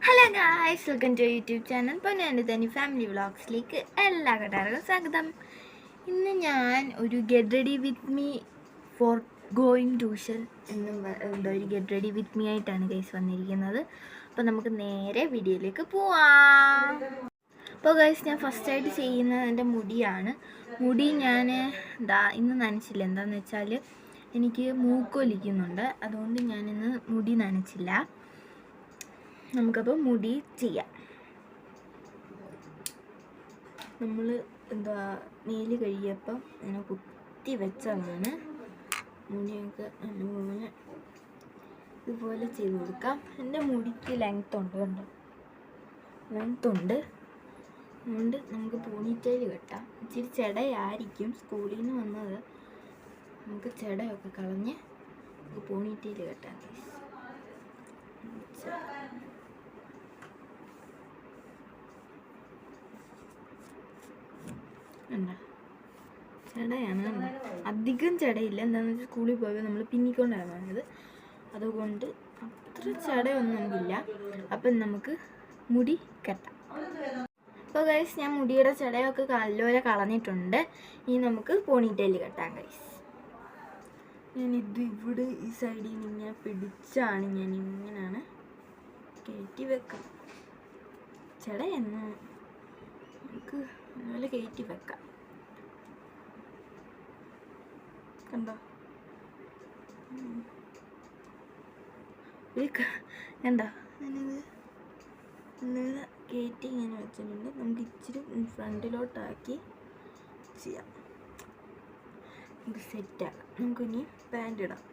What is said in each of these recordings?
Hello guys, welcome to YouTube channel പൊന്നാൻ്റെ തനി family വ്ളോഗ്സിലേക്ക് എല്ലാ കൂട്ടുകാർക്കും സ്വാഗതം. ഇന്ന് ഞാൻ ഒരു get ready with me for going tuition ഒരു ഗെറ്റ് റെഡി വിത്ത് മീ ആയിട്ടാണ് ഗൈസ് വന്നിരിക്കുന്നത്. അപ്പോൾ നമുക്ക് നേരെ വീഡിയോയിലേക്ക് പോവാം. അപ്പോൾ ഗൈസ്, ഞാൻ ഫസ്റ്റായിട്ട് ചെയ്യുന്നത് എൻ്റെ മുടിയാണ്. മുടി ഞാൻ ഇന്ന് നനച്ചില്ല. എന്താണെന്ന് വെച്ചാൽ എനിക്ക് മൂക്കൊലിക്കുന്നുണ്ട്, അതുകൊണ്ട് ഞാനിന്ന് മുടി നനച്ചില്ല. നമുക്കപ്പോൾ മുടി ചെയ്യാം. നമ്മൾ മേല് കഴിയപ്പം ഇങ്ങനെ കുത്തി വെച്ചതാണ്. മുടിയൊക്കെ നല്ലപോലെ ഇതുപോലെ ചെയ്ത് കൊടുക്കാം. എൻ്റെ മുടിക്ക് ലെങ്ത് ഉണ്ട്, അതുകൊണ്ട് നമുക്ക് പോണിറ്റെയിൽ കെട്ടാം. ഇച്ചിരി ചെടയായിരിക്കും, സ്കൂളിൽ നിന്ന് വന്നത്. നമുക്ക് ചെടയൊക്കെ കളഞ്ഞ് പോണിറ്റെയിൽ കെട്ടാം. ചെടയാണ്, അധികം ചെടയില്ല. എന്താണെന്ന് വെച്ചാൽ സ്കൂളിൽ പോയപ്പോൾ നമ്മൾ പിന്നിക്കൊണ്ടാണ് വന്നത്, അതുകൊണ്ട് അത്ര ചെടയൊന്നും നമുക്കില്ല. അപ്പം നമുക്ക് മുടി കെട്ടാം. അപ്പോൾ ഗൈസ്, ഞാൻ മുടിയുടെ ചെടയൊക്കെ നല്ലപോലെ കളഞ്ഞിട്ടുണ്ട്. ഇനി നമുക്ക് പോണിറ്റെയിൽ കെട്ടാം ഗൈസ്. ഞാനിത് ഇവിടെ ഈ സൈഡിൽ നിന്ന് ഇങ്ങനെ പിടിച്ചാണ് ഞാൻ ഇങ്ങനെയാണ് കയറ്റി വെക്കാം. ചെടയെന്ന് നമുക്ക് അതുപോലെ കയറ്റി വെക്കാം. കണ്ടോ, കണ്ടോ, ഞാനിത് കയറ്റി ഇങ്ങനെ വെച്ചിട്ടുണ്ട്. നമുക്ക് ഇച്ചിരി ഫ്രണ്ടിലോട്ടാക്കി ചെയ്യാം. നമുക്ക് സെറ്റാക്കാം. നമുക്കിനി പാൻറ് ഇടാം.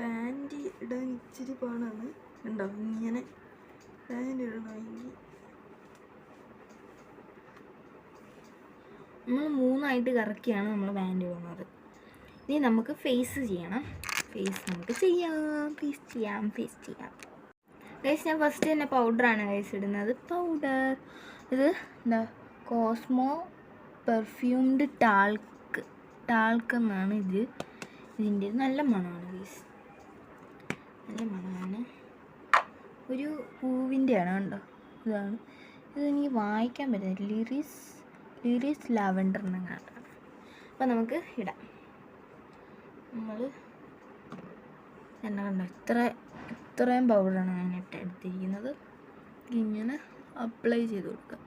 പാൻറ് ഇടാൻ ഇച്ചിരി പാടാണ്. ഉണ്ടോ, ഇങ്ങനെ പാൻറ് ഇടണമെങ്കിൽ നമ്മൾ 3 കറക്കിയാണ് നമ്മൾ പാൻറ് ഇടുന്നത്. ഇനി നമുക്ക് ഫേസ് ചെയ്യണം. ഫേസ് ചെയ്യാം. ഗൈസ്, ഞാൻ ഫസ്റ്റ് തന്നെ പൗഡറാണ് ഗൈസ് ഇടുന്നത്. പൗഡർ ഇത് കോസ്മോ പെർഫ്യൂംഡ് ടാൾക്ക് എന്നാണ് ഇതിൻ്റെ നല്ല മണമാണ് ഗൈസ്, നല്ല മണമാണ്. ഒരു പൂവിൻ്റെയാണ്, കണ്ടോ, ഇതാണ്. ഇതെനിക്ക് വായിക്കാൻ പറ്റുന്നത് ലിറിസ് ലാവൻഡർ എന്നാണ്. അപ്പോൾ നമുക്ക് ഇടാം. നമ്മൾ കണ്ടോ, ഇത്രയും പൗഡറാണ് ഞാൻ എടുത്തിരിക്കുന്നത്. ഇങ്ങനെ അപ്ലൈ ചെയ്ത് കൊടുക്കാം.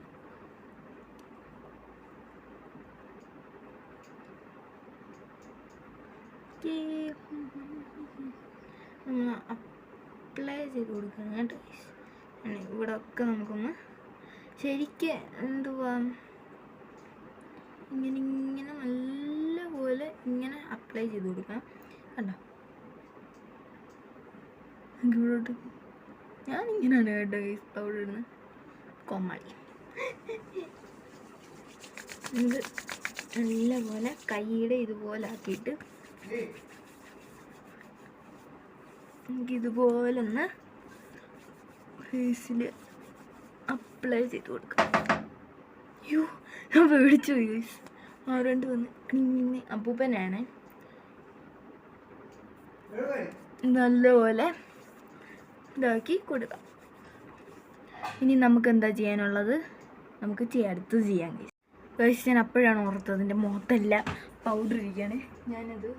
നമ്മൾ അപ്ലൈ ചെയ്ത് കൊടുക്കണം കേട്ടോ. ഇവിടെ ഒക്കെ നമുക്കൊന്ന് ശരിക്കും ഇങ്ങനെ നല്ലപോലെ ഇങ്ങനെ അപ്ലൈ ചെയ്ത് കൊടുക്കണം. കണ്ടോ, ഇവിടോട്ട് ഞാനിങ്ങനെയാണ് കേട്ടോ ഗൈസ് പൗഡർ ഇടുന്നത്. കൊമ്മളി ഇത് നല്ലപോലെ കൈയുടെ ഇതുപോലെ ആക്കിയിട്ട് നമുക്കിതുപോലെ ഒന്ന് ഫേസിൽ അപ്ലൈ ചെയ്ത് കൊടുക്കാം. അയ്യോ, ഞാൻ പേടിച്ചു പോയി ഗൈസ്. ആരോണ്ട് വന്ന് ഇങ്ങനെ അപ്പൂപ്പനാണ്. നല്ലപോലെ ഇതാക്കി കൊടുക്കാം. ഇനി നമുക്ക് എന്താ ചെയ്യാനുള്ളത്, നമുക്ക് അടുത്ത് ചെയ്യാം ഗൈസ്. ഞാൻ അപ്പോഴാണ് ഓർത്തത് എൻ്റെ മുഖത്തെല്ലാം പൗഡർ ഇരിക്കുകയാണ്. ഞാനത്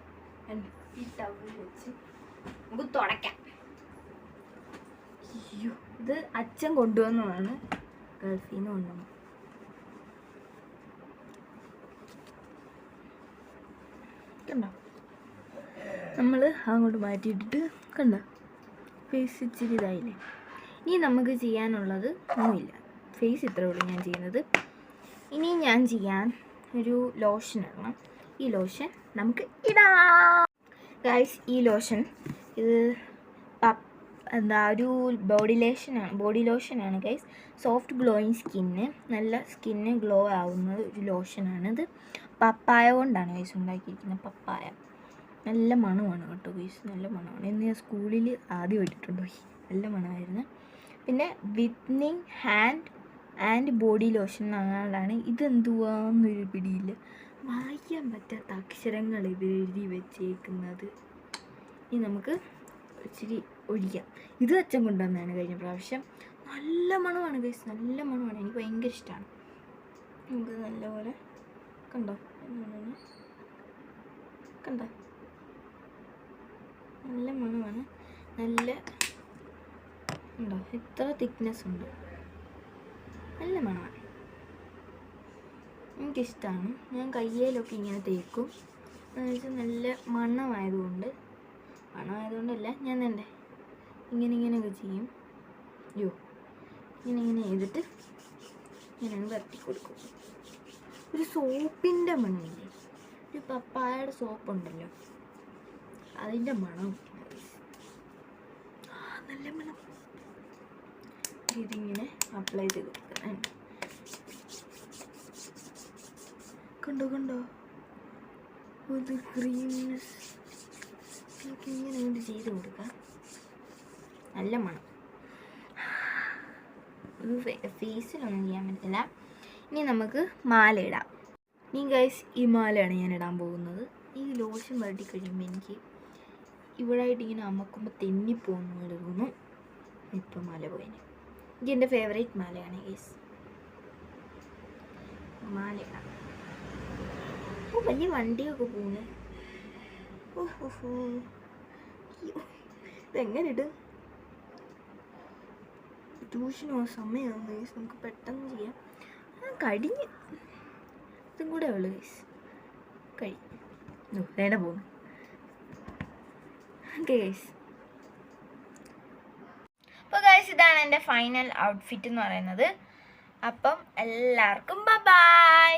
ഈ ടവലിൽ വെച്ച് നമുക്ക് തുടയ്ക്കാം. അയ്യോ, ഇത് അച്ഛൻ കൊണ്ടുവന്നതാണ്, ഗൾഫിൽ നിന്ന് കൊണ്ടുവന്നു. കണ്ടോ, നമ്മൾ അങ്ങോട്ട് മാറ്റിയിട്ടിട്ട് കണ്ടോ ഫേസ് ഇച്ചിരി ഇതായില്ലേ. ഇനി നമുക്ക് ചെയ്യാനുള്ളത് ഒന്നുമില്ല, ഫേസ് ഇത്രേ ഉള്ളൂ ഞാൻ ചെയ്യുന്നത്. ഇനി ഞാൻ ചെയ്യാൻ ഒരു ലോഷൻ ഇടണം. ഈ ലോഷൻ നമുക്ക് ഇടാം ഗൈസ്. ഈ ലോഷൻ ഇത് ഒരു ബോഡി ലോഷനാണ് ഗൈസ്. സോഫ്റ്റ് ഗ്ലോയിങ് സ്കിന്ന്, നല്ല സ്കിന്ന് ഗ്ലോ ആവുന്നത് ഒരു ലോഷനാണിത്. പപ്പായ കൊണ്ടാണ് ഗൈസ് ഉണ്ടാക്കിയിരിക്കുന്നത്. പപ്പായ നല്ല മണമാണ് കേട്ടോ ഗൈസ്, നല്ല മണമാണ്. ഇന്ന് ഞാൻ സ്കൂളിൽ ആദ്യം ഇട്ടിട്ടുണ്ടോ, നല്ല മണമായിരുന്നു. പിന്നെ വിത്നിങ് ഹാൻഡ് ആൻഡ് ബോഡി ലോഷൻ അങ്ങനെയാണ്. ഇതെന്തുവാന്നൊരു പിടിയില്ല, വായിക്കാൻ പറ്റാത്ത അക്ഷരങ്ങൾ ഇവരെഴുതി വെച്ചേക്കുന്നത്. ഇനി നമുക്ക് ഇച്ചിരി ഒഴിക്കാം. ഇത് അച്ഛൻ കൊണ്ടുവന്നതാണ് കഴിഞ്ഞ പ്രാവശ്യം. നല്ല മണമാണ് ഗൈസ്, നല്ല മണമാണ്. എനിക്ക് ഭയങ്കര ഇഷ്ടമാണ്. നമുക്ക് നല്ലപോലെ കണ്ടോ കണ്ടോ, നല്ല മണമാണ്. നല്ല ഉണ്ടോ, ഇത്ര തിക്നെസ് ഉണ്ട്, നല്ല മണമാണ്. എനിക്കിഷ്ടമാണ്. ഞാൻ കയ്യിലൊക്കെ ഇങ്ങനെ തേക്കും. എന്ന് വെച്ചാൽ നല്ല മണമായതുകൊണ്ടല്ല, ഞാൻ തന്നെ ഇങ്ങനെയൊക്കെ ചെയ്യും. ഇങ്ങനെ ചെയ്തിട്ട് ഇങ്ങനെ വരട്ടി കൊടുക്കും. ഒരു സോപ്പിൻ്റെ മണമില്ലേ, ഒരു പപ്പായയുടെ സോപ്പുണ്ടല്ലോ, അതിൻ്റെ മണം. നല്ല മണം. ഇതിങ്ങനെ അപ്ലൈ ചെയ്ത് കൊടുക്കണം. കണ്ടോ ഒരു ക്രീംനെസ് ഇങ്ങനെ കൊണ്ട് ചെയ്ത് കൊടുക്കാം. നല്ല മണം. ഇത് ഫേസിലൊന്നും ചെയ്യാൻ പറ്റില്ല. ഇനി നമുക്ക് മാല ഇടാം. ഗൈസ്, ഈ മാലയാണ് ഞാൻ ഇടാൻ പോകുന്നത്. ഈ ലോഷൻ വരട്ടി കഴിയുമ്പോൾ എനിക്ക് ഇവിടായിട്ട് ഇങ്ങനെ അമക്കുമ്പോൾ തെന്നിപ്പോകുന്ന പോലെ തോന്നും. ഇപ്പം മാല പോയിന്. എനിക്ക് എൻ്റെ ഫേവറേറ്റ് മാലയാണ് ഗൈസ്. മാല ഇടാം. വലിയ വണ്ടിയൊക്കെ പോകുന്നു. ഇതെങ്ങനെ ഇട്? ട്യൂഷനോ സമയമാകും ഗൈസ്, നമുക്ക് പെട്ടെന്ന് ചെയ്യാം. കഴിഞ്ഞ് ഇതും കൂടെ ഉള്ളു ഗൈസ്, കഴിഞ്ഞു. വേണ്ട പോകുന്നു. ഓക്കെ ഗൈസ്, അപ്പോൾ ഗൈസ് ഇതാണ് എൻ്റെ ഫൈനൽ ഔട്ട്ഫിറ്റ് എന്ന് പറയുന്നത്. അപ്പം എല്ലാവർക്കും ബൈ.